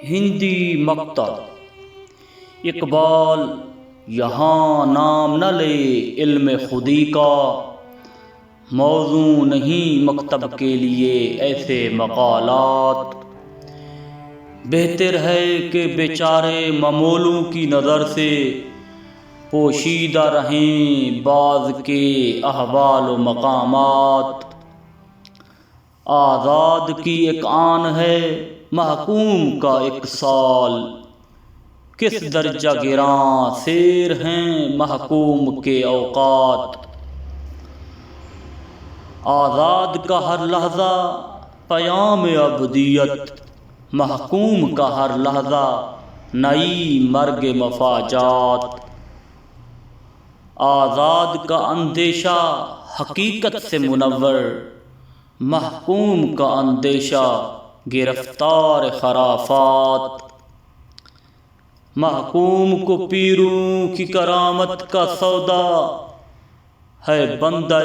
ہندی مقطع۔ اقبال یہاں نام نہ لے علم خودی کا، موضوع نہیں مکتب کے لیے ایسے مقالات۔ بہتر ہے کہ بیچارے ممولوں کی نظر سے پوشیدہ رہیں بعض کے احوال و مقامات۔ آزاد کی ایک آن ہے محکوم کا ایک سال، کس درجہ گراں سیر ہیں محکوم کے اوقات۔ آزاد کا ہر لحظہ پیام ابدیت، محکوم کا ہر لحظہ نئی مرگ مفاجات۔ آزاد کا اندیشہ حقیقت سے منور، محکوم کا اندیشہ گرفتار خرافات۔ محکوم کو پیروں کی کرامت کا سودا ہے، بندہ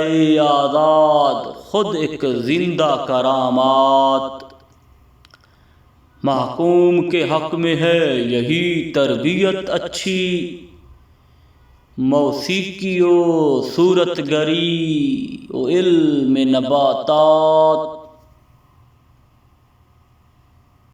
آزاد خود ایک زندہ کرامات۔ محکوم کے حق میں ہے یہی تربیت اچھی، موسیقی و صورت گری و علم نباتات۔